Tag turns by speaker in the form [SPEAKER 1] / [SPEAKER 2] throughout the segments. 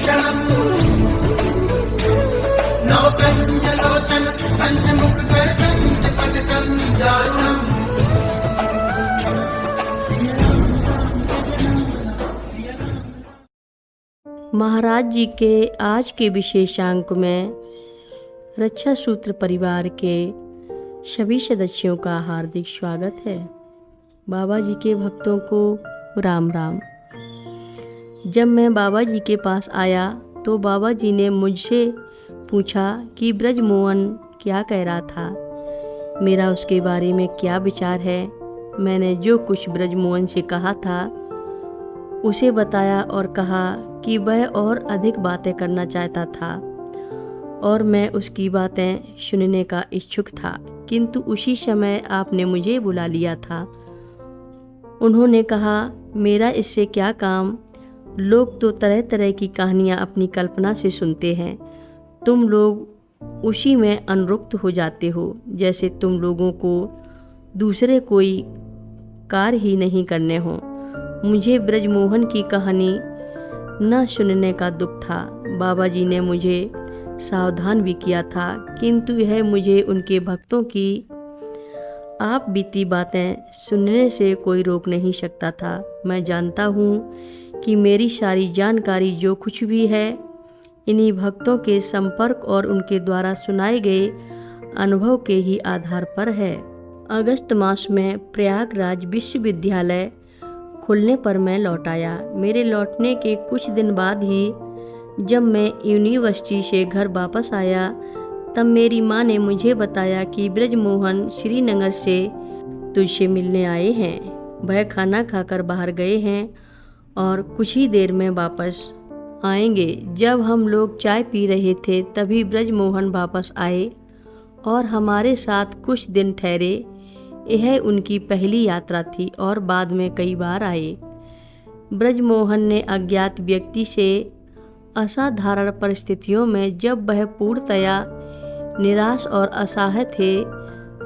[SPEAKER 1] भूषणम् नवकन्यलोचन पञ्चमुखकर पञ्चपदकं दारुणम्।
[SPEAKER 2] महाराज जी के आज के विशेषांक में रक्षा सूत्र परिवार के सभी सदस्यों का हार्दिक स्वागत है। बाबा जी के भक्तों को राम राम। जब मैं बाबा जी के पास आया तो बाबा जी ने मुझसे पूछा कि ब्रजमोहन क्या कह रहा था, मेरा उसके बारे में क्या विचार है। मैंने जो कुछ ब्रजमोहन से कहा था उसे बताया और कहा कि वह और अधिक बातें करना चाहता था और मैं उसकी बातें सुनने का इच्छुक था, किंतु उसी समय आपने मुझे बुला लिया था। उन्होंने कहा, मेरा इससे क्या काम, लोग तो तरह तरह की कहानियाँ अपनी कल्पना से सुनते हैं, तुम लोग उसी में अनुरक्त हो जाते हो, जैसे तुम लोगों को दूसरे कोई कार्य ही नहीं करने हों। मुझे ब्रजमोहन की कहानी न सुनने का दुख था। बाबा जी ने मुझे सावधान भी किया था, किंतु यह मुझे उनके भक्तों की आप बीती बातें सुनने से कोई रोक नहीं सकता था। मैं जानता हूँ कि मेरी सारी जानकारी जो कुछ भी है इन्हीं भक्तों के संपर्क और उनके द्वारा सुनाए गए अनुभव के ही आधार पर है। अगस्त मास में प्रयागराज विश्वविद्यालय खुलने पर मैं लौट आया। मेरे लौटने के कुछ दिन बाद ही जब मैं यूनिवर्सिटी से घर वापस आया तब मेरी माँ ने मुझे बताया कि ब्रजमोहन श्रीनगर से तुझसे मिलने आए हैं। वह खाना खाकर बाहर गए हैं और कुछ ही देर में वापस आएंगे। जब हम लोग चाय पी रहे थे तभी ब्रजमोहन वापस आए और हमारे साथ कुछ दिन ठहरे। यह उनकी पहली यात्रा थी और बाद में कई बार आए। ब्रजमोहन ने अज्ञात व्यक्ति से असाधारण परिस्थितियों में, जब वह पूर्णतया निराश और असहाय थे,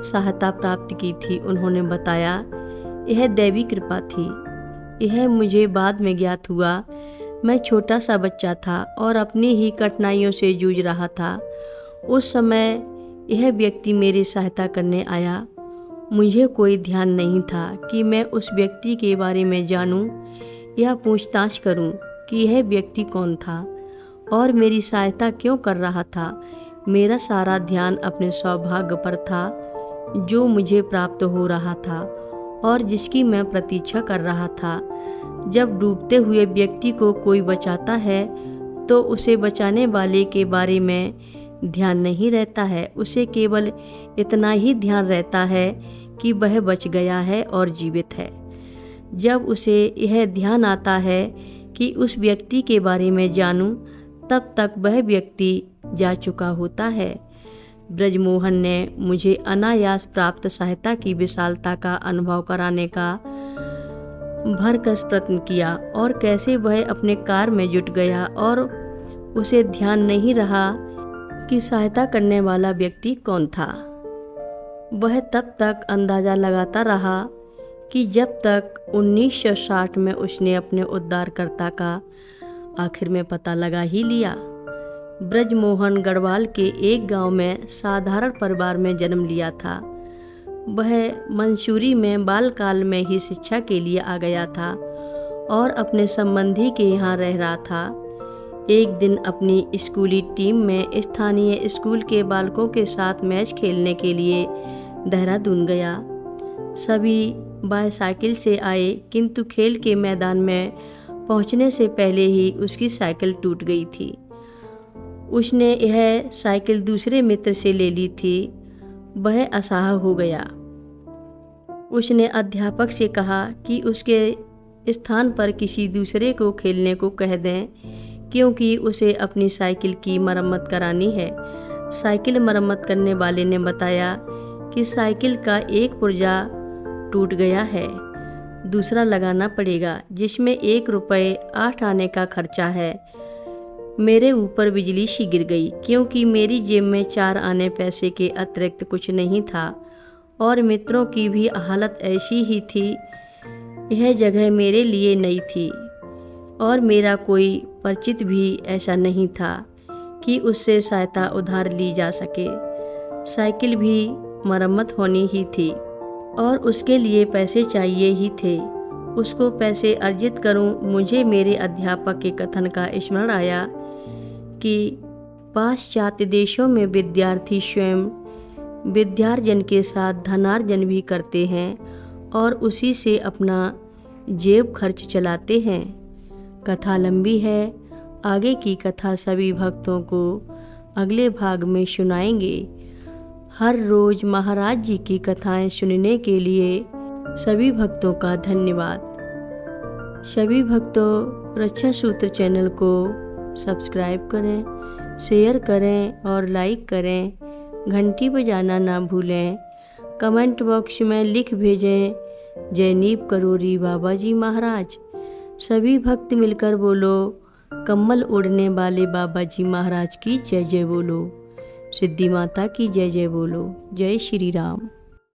[SPEAKER 2] सहायता प्राप्त की थी। उन्होंने बताया, यह दैवी कृपा थी। यह मुझे बाद में ज्ञात हुआ। मैं छोटा सा बच्चा था और अपनी ही कठिनाइयों से जूझ रहा था। उस समय यह व्यक्ति मेरी सहायता करने आया। मुझे कोई ध्यान नहीं था कि मैं उस व्यक्ति के बारे में जानूं या पूछताछ करूं कि यह व्यक्ति कौन था और मेरी सहायता क्यों कर रहा था। मेरा सारा ध्यान अपने सौभाग्य पर था जो मुझे प्राप्त हो रहा था और जिसकी मैं प्रतीक्षा कर रहा था। जब डूबते हुए व्यक्ति को कोई बचाता है तो उसे बचाने वाले के बारे में ध्यान नहीं रहता है, उसे केवल इतना ही ध्यान रहता है कि वह बच गया है और जीवित है। जब उसे यह ध्यान आता है कि उस व्यक्ति के बारे में जानूं, तब तक वह व्यक्ति जा चुका होता है। ब्रजमोहन ने मुझे अनायास प्राप्त सहायता की विशालता का अनुभव कराने का भरकस प्रयत्न किया और कैसे वह अपने कार्य में जुट गया और उसे ध्यान नहीं रहा कि सहायता करने वाला व्यक्ति कौन था। वह तब तक अंदाज़ा लगाता रहा कि जब तक 1960 में उसने अपने उद्धारकर्ता का आखिर में पता लगा ही लिया। ब्रजमोहन गढ़वाल के एक गांव में साधारण परिवार में जन्म लिया था। वह मंसूरी में बालकाल में ही शिक्षा के लिए आ गया था और अपने संबंधी के यहाँ रह रहा था। एक दिन अपनी स्कूली टीम में स्थानीय स्कूल के बालकों के साथ मैच खेलने के लिए देहरादून गया। सभी बाईसाइकिल से आए, किंतु खेल के मैदान में पहुंचने से पहले ही उसकी साइकिल टूट गई थी। उसने यह साइकिल दूसरे मित्र से ले ली थी। वह असहाय हो गया। उसने अध्यापक से कहा कि उसके स्थान पर किसी दूसरे को खेलने को कह दें, क्योंकि उसे अपनी साइकिल की मरम्मत करानी है। साइकिल मरम्मत करने वाले ने बताया कि साइकिल का एक पुर्जा टूट गया है, दूसरा लगाना पड़ेगा, जिसमें 1 रुपये 8 आने का खर्चा है। मेरे ऊपर बिजली सी गिर गई, क्योंकि मेरी जेब में 4 आने पैसे के अतिरिक्त कुछ नहीं था और मित्रों की भी हालत ऐसी ही थी। यह जगह मेरे लिए नई थी। और मेरा कोई परिचित भी ऐसा नहीं था कि उससे सहायता उधार ली जा सके। साइकिल भी मरम्मत होनी ही थी और उसके लिए पैसे चाहिए ही थे। उसको पैसे अर्जित करूं। मुझे मेरे अध्यापक के कथन का स्मरण आया कि पाश्चात्य देशों में विद्यार्थी स्वयं विद्यार्जन के साथ धनार्जन भी करते हैं और उसी से अपना जेब खर्च चलाते हैं। कथा लंबी है, आगे की कथा सभी भक्तों को अगले भाग में सुनाएंगे। हर रोज महाराज जी की कथाएं सुनने के लिए सभी भक्तों का धन्यवाद। सभी भक्तों रक्षा सूत्र चैनल को सब्सक्राइब करें, शेयर करें और लाइक करें। घंटी बजाना ना भूलें। कमेंट बॉक्स में लिख भेजें जय नीप करोरी बाबा जी महाराज। सभी भक्त मिलकर बोलो कम्बल ओढ़ने वाले बाबा जी महाराज की जय जय बोलो। सिद्धि माता की जय जय बोलो। जय श्री राम।